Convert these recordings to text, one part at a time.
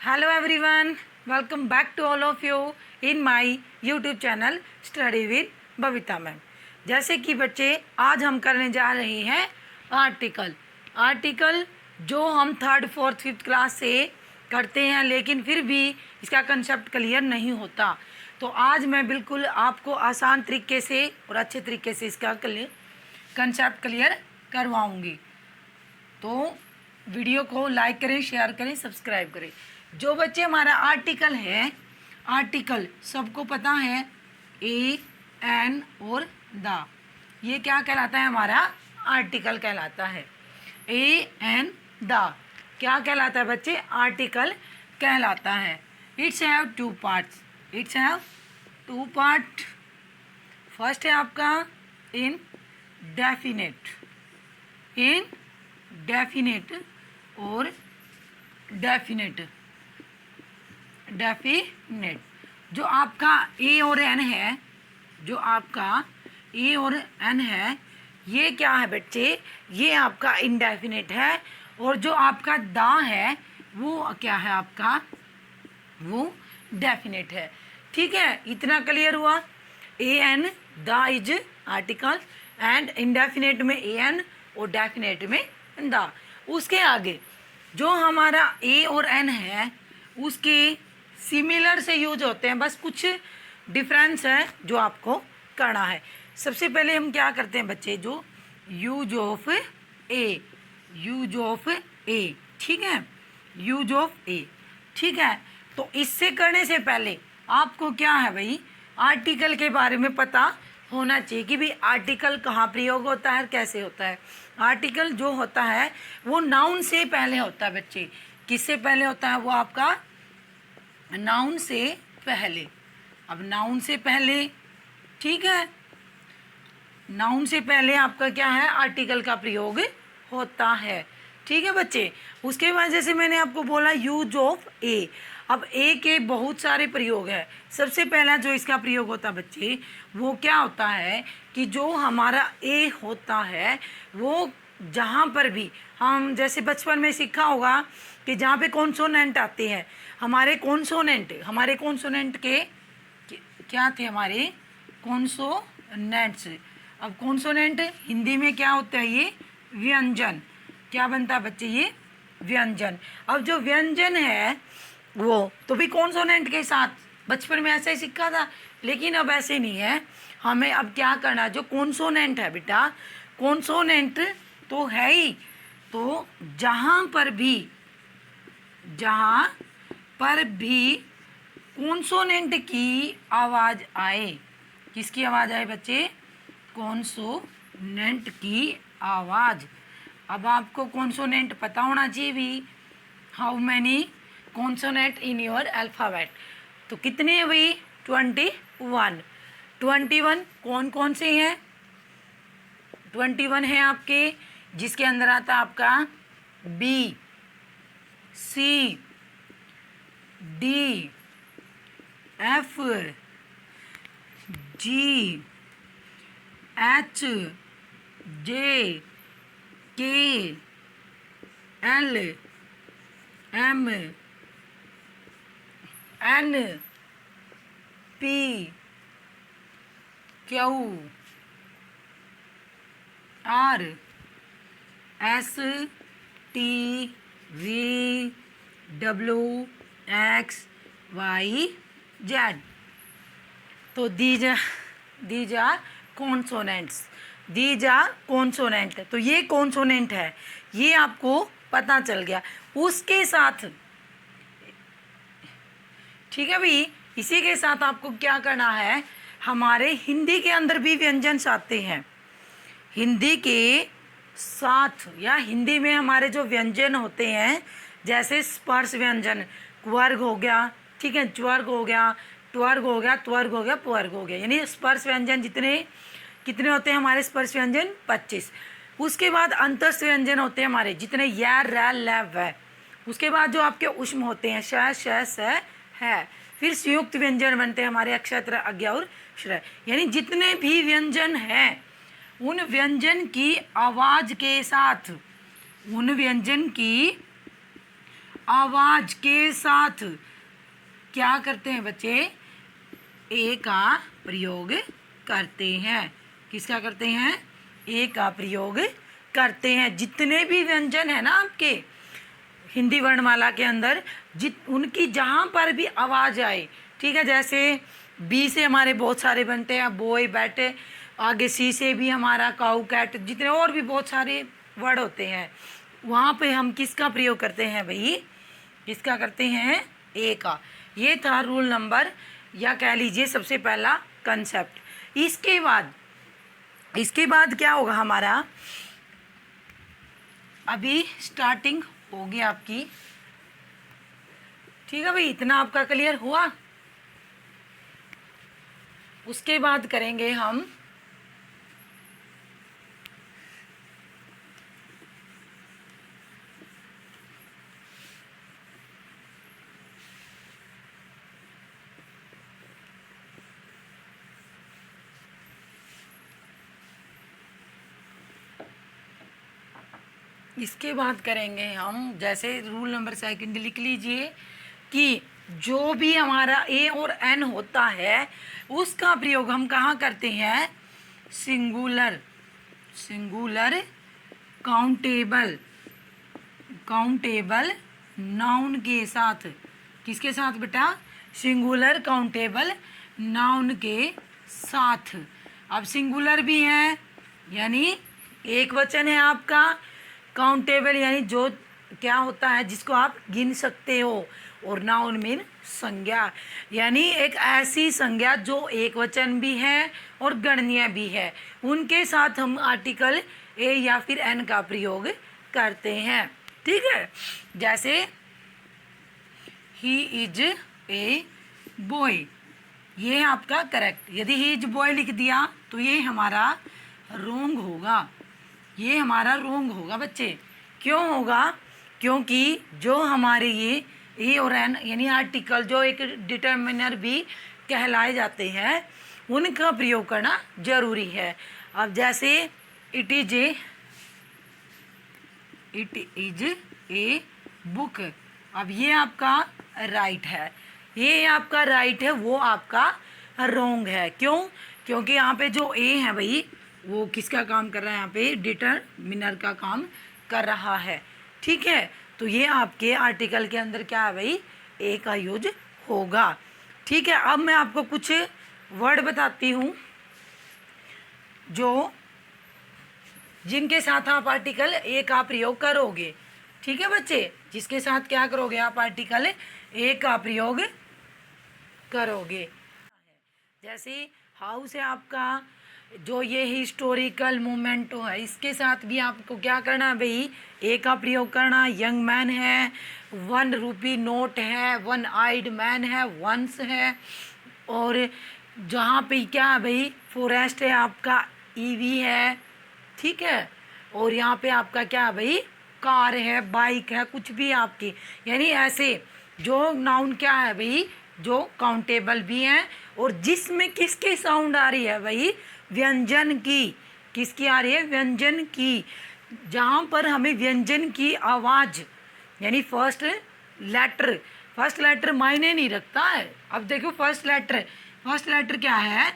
Hello everyone, welcome back to all of you in my YouTube channel Study with Babita ma'am. जैसे कि बच्चे आज हम करने जा रहे हैं आर्टिकल जो हम 3rd 4th 5th क्लास से करते हैं, लेकिन फिर भी इसका कंसेप्ट क्लियर नहीं होता। तो आज मैं बिल्कुल आपको आसान तरीके से और अच्छे तरीके से इसका कंसेप्ट क्लियर करवाऊँगी। तो वीडियो को लाइक करें, शेयर करें, सब्सक्राइब करें। जो बच्चे हमारा आर्टिकल है, आर्टिकल सबको पता है ए एन और द, ये क्या कहलाता है? हमारा आर्टिकल कहलाता है। ए एन द क्या कहलाता है बच्चे? आर्टिकल कहलाता है। It's have two parts, it's have two part. First है आपका इन डेफिनेट और डेफिनेट। जो आपका ए और एन है, जो आपका ए और एन है, ये क्या है बच्चे? ये आपका इनडेफिनेट है। और जो आपका दा है वो क्या है आपका? वो डेफिनेट है। ठीक है, इतना क्लियर हुआ। ए एन दा इज आर्टिकल एंड इनडेफिनेट में ए एन और डेफिनेट में दा। उसके आगे जो हमारा ए और एन है उसके सिमिलर से यूज होते हैं, बस कुछ डिफरेंस है जो आपको करना है। सबसे पहले हम क्या करते हैं बच्चे? जो यूज ऑफ ए, ठीक है, यूज ऑफ ए। ठीक है, तो इससे करने से पहले आपको क्या है भाई? आर्टिकल के बारे में पता होना चाहिए कि भाई आर्टिकल कहाँ प्रयोग होता है, कैसे होता है। आर्टिकल जो होता है वो नाउन से पहले होता है बच्चे। किससे पहले होता है? वो आपका नाउन से पहले। अब नाउन से पहले, ठीक है, नाउन से पहले आपका क्या है? आर्टिकल का प्रयोग होता है। ठीक है बच्चे। उसके बाद जैसे मैंने आपको बोला यूज ऑफ ए। अब ए के बहुत सारे प्रयोग है। सबसे पहला जो इसका प्रयोग होता है बच्चे, वो क्या होता है कि जो हमारा ए होता है वो जहाँ पर भी हम जैसे बचपन में सीखा होगा कि जहाँ पे कॉन्सोनेंट आते हैं, हमारे कॉन्सोनेंट के क्या थे? हमारे कॉन्सोनेंट्स। अब कॉन्सोनेंट हिंदी में क्या होता है? ये व्यंजन। क्या बनता है बच्चे? ये व्यंजन। अब जो व्यंजन है वो तो भी कॉन्सोनेंट के साथ बचपन में ऐसा ही सीखा था, लेकिन अब ऐसे नहीं है। हमें अब क्या करना है? जो कॉन्सोनेंट है बेटा, कॉन्सोनेंट तो है ही, तो जहाँ पर भी कॉन्सोनेंट की आवाज़ आए, किसकी आवाज़ आए बच्चे? कॉन्सोनेंट की आवाज़। अब आपको कॉन्सोनेंट पता होना चाहिए भी, how many consonant in your alphabet. तो कितने हैं भाई? 21 कौन कौन से हैं? 21 है आपके, जिसके अंदर आता है आपका B, C, D, F, G, H, J, K, L, M, N, P, Q, R, S, T, V, W, X, Y, Z. तो दीज आर कॉन्सोनेंट्स, तो ये कॉन्सोनेंट है, ये आपको पता चल गया। उसके साथ, ठीक है भाई, इसी के साथ आपको क्या करना है? हमारे हिंदी के अंदर भी व्यंजन आते हैं। हिंदी के साथ या हिंदी में हमारे जो व्यंजन होते हैं, जैसे स्पर्श व्यंजन, वर्ग हो गया, ठीक है, ज्वर्ग हो गया, ट्वर्ग हो गया, त्वर्ग हो गया, पुवर्ग हो गया, यानी स्पर्श व्यंजन कितने होते हैं हमारे? स्पर्श व्यंजन 25। उसके बाद अंतस्थ व्यंजन होते हैं हमारे, जितने या, र, ल, व। उसके बाद जो आपके उष्म होते हैं, श, श, स, है। फिर संयुक्त व्यंजन बनते हैं हमारे, अक्षर, अज्ञा और श्रय। यानी जितने भी व्यंजन हैं उन व्यंजन की आवाज़ के साथ, उन व्यंजन की आवाज के साथ क्या करते हैं बच्चे, ए का प्रयोग करते हैं। किसका करते हैं, ए का प्रयोग करते हैं। जितने भी व्यंजन है ना आपके हिंदी वर्णमाला के अंदर, उनकी जहाँ पर भी आवाज़ आए, ठीक है, जैसे बी से हमारे बहुत सारे बनते हैं, बॉय बैट, आगे सी से भी हमारा काऊ कैट, जितने और भी बहुत सारे वर्ड होते हैं, वहाँ पे हम किसका प्रयोग करते हैं भाई, किसका करते हैं, ए का। ये था रूल नंबर, या कह लीजिए सबसे पहला कंसेप्ट। इसके बाद क्या होगा हमारा, अभी स्टार्टिंग होगी आपकी, ठीक है भाई, इतना आपका क्लियर हुआ। उसके बाद करेंगे हम इसके बाद करेंगे हम, जैसे रूल नंबर सेकंड लिख लीजिए कि जो भी हमारा ए और एन होता है उसका प्रयोग हम कहाँ करते हैं, सिंगुलर काउंटेबल नाउन के साथ। किसके साथ बेटा, सिंगुलर काउंटेबल नाउन के साथ। अब सिंगुलर भी है यानी एक वचन है आपका, काउंटेबल यानी जो क्या होता है जिसको आप गिन सकते हो, और नाउन मीन संज्ञा, यानी एक ऐसी संज्ञा जो एक वचन भी है और गणनीय भी है, उनके साथ हम आर्टिकल ए या फिर एन का प्रयोग करते हैं। ठीक है, जैसे ही इज ए बॉय, ये आपका करेक्ट। यदि ही इज बॉय लिख दिया तो ये हमारा रोंग होगा, ये हमारा रोंग होगा बच्चे। क्यों होगा, क्योंकि जो हमारे ये ए और एन यानी आर्टिकल जो एक डिटर्मिनर भी कहलाए जाते हैं, उनका प्रयोग करना जरूरी है। अब जैसे इट इज ए बुक, अब ये आपका राइट है, ये आपका राइट है, वो आपका रोंग है। क्यों, क्योंकि यहाँ पे जो ए है भाई वो किसका काम कर रहा है, यहाँ पे डिटरमिनर का काम कर रहा है। ठीक है, तो ये आपके आर्टिकल के अंदर क्या है भाई, ए का यूज होगा। ठीक है, अब मैं आपको कुछ वर्ड बताती हूँ जो जिनके साथ आप आर्टिकल ए का प्रयोग करोगे। ठीक है बच्चे, जिसके साथ क्या करोगे आप आर्टिकल ए का प्रयोग करोगे। जैसे हाउस है आपका, जो ये हिस्टोरिकल मोमेंटो है, इसके साथ भी आपको क्या करना है भाई, ए का प्रयोग करना। यंग मैन है, 1 रूपी नोट है, 1 आइड मैन है, वंस है, और जहाँ पे क्या है भाई फॉरेस्ट है आपका, ईवी है। ठीक है, और यहाँ पे आपका क्या है भाई, कार है, बाइक है, कुछ भी आपकी, यानी ऐसे जो नाउन क्या है भाई जो काउंटेबल भी हैं और जिसमें किसकी साउंड आ रही है भाई, व्यंजन की। किसकी आ रही है, व्यंजन की। जहाँ पर हमें व्यंजन की आवाज़ यानी फर्स्ट लेटर मायने नहीं रखता है। अब देखो फर्स्ट लेटर क्या है,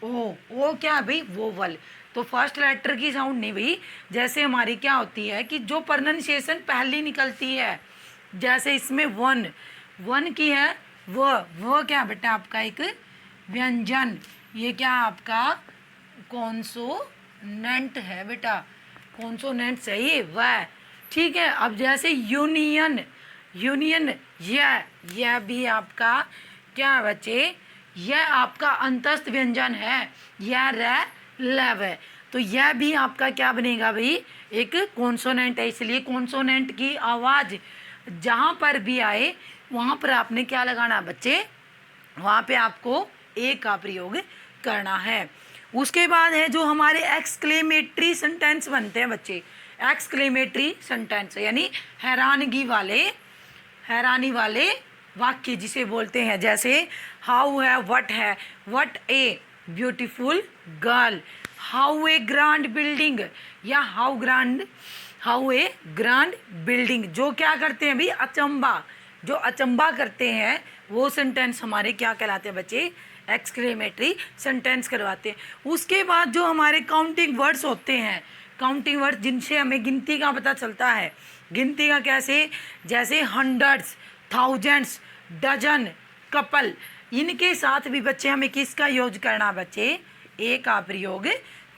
ओ क्या है भाई, वोवल। तो फर्स्ट लेटर की साउंड नहीं भाई, जैसे हमारी क्या होती है कि जो प्रोनाउंसिएशन पहली निकलती है, जैसे इसमें वन की है, वो क्या बेटा आपका एक व्यंजन, ये क्या आपका कॉन्सोनेंट है बेटा, कॉन्सोनेंट सही वह। ठीक है, अब जैसे यूनियन यह भी आपका क्या है बच्चे, यह आपका अंतस्थ व्यंजन है, यह लव है, तो यह भी आपका क्या बनेगा भाई, एक कॉन्सोनेंट है। इसलिए कॉन्सोनेंट की आवाज़ जहाँ पर भी आए वहाँ पर आपने क्या लगाना बच्चे, वहाँ पे आपको ए का प्रयोग करना है। उसके बाद है जो हमारे एक्सक्लेमेटरी सेंटेंस बनते हैं बच्चे, एक्सक्लेमेटरी सेंटेंस यानी हैरानी वाले वाक्य जिसे बोलते हैं। जैसे हाउ है, what a beautiful girl, how a grand building, या how how a grand building, जो क्या करते हैं भाई, अचंबा, जो अचंबा करते हैं वो सेंटेंस हमारे क्या कहलाते हैं बच्चे, एक्सक्लेमेटरी सेंटेंस करवाते हैं। उसके बाद जो हमारे काउंटिंग वर्ड्स होते हैं, काउंटिंग वर्ड्स जिनसे हमें गिनती का पता चलता है, गिनती का कैसे, जैसे हंड्रेड्स, थाउजेंड्स, डजन, कपल, इनके साथ भी बच्चे हमें किसका यूज करना बच्चे, ए का प्रयोग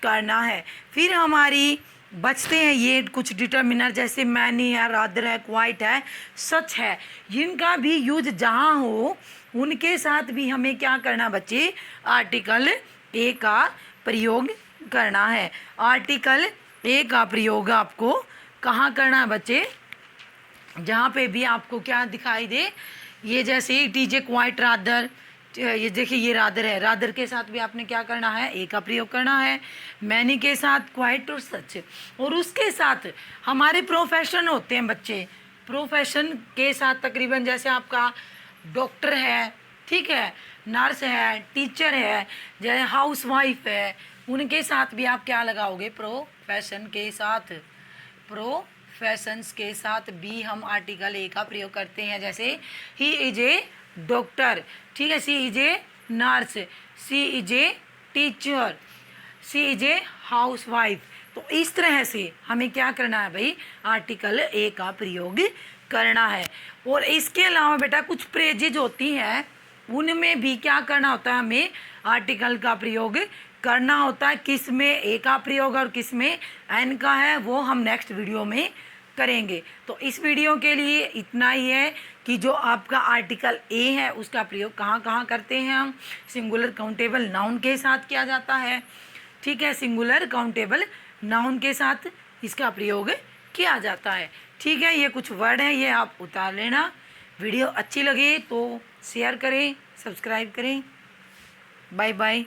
करना है। फिर हमारी बचते हैं ये कुछ डिटर्मिनर, जैसे मैनी है, रादर है, क्वाइट है, सच है, जिनका भी यूज जहाँ हो उनके साथ भी हमें क्या करना बच्चे, आर्टिकल ए का प्रयोग करना है। आर्टिकल ए का प्रयोग आपको कहाँ करना है बच्चे, जहाँ पे भी आपको क्या दिखाई दे, ये जैसे it is a quite rather, ये देखिए ये रादर है, रादर के साथ भी आपने क्या करना है, ए का प्रयोग करना है। मैनी के साथ क्वाइट और सच, और उसके साथ हमारे प्रोफेशन होते हैं बच्चे, प्रोफेशन के साथ तकरीबन जैसे आपका डॉक्टर है, ठीक है, नर्स है, टीचर है, जैसे हाउस वाइफ है, उनके साथ भी आप क्या लगाओगे, प्रोफेशन के साथ, प्रोफेशंस के साथ भी हम आर्टिकल ए का प्रयोग करते हैं। जैसे ही इज ए डॉक्टर, ठीक है, she is a nurse, she is a teacher, she is a housewife. तो इस तरह से हमें क्या करना है भाई, आर्टिकल ए का प्रयोग करना है। और इसके अलावा बेटा कुछ प्रेजेज होती हैं, उनमें भी क्या करना होता है, हमें आर्टिकल का प्रयोग करना होता है। किस में ए का प्रयोग और किस में एन का है, वो हम नेक्स्ट वीडियो में करेंगे। तो इस वीडियो के लिए इतना ही है कि जो आपका आर्टिकल ए है उसका प्रयोग कहाँ कहाँ करते हैं हम, सिंगुलर काउंटेबल नाउन के साथ किया जाता है, ठीक है, सिंगुलर काउंटेबल नाउन के साथ इसका प्रयोग किया जाता है, ठीक है। ये कुछ वर्ड हैं, ये आप उतार लेना। वीडियो अच्छी लगे तो शेयर करें, सब्सक्राइब करें। Bye bye.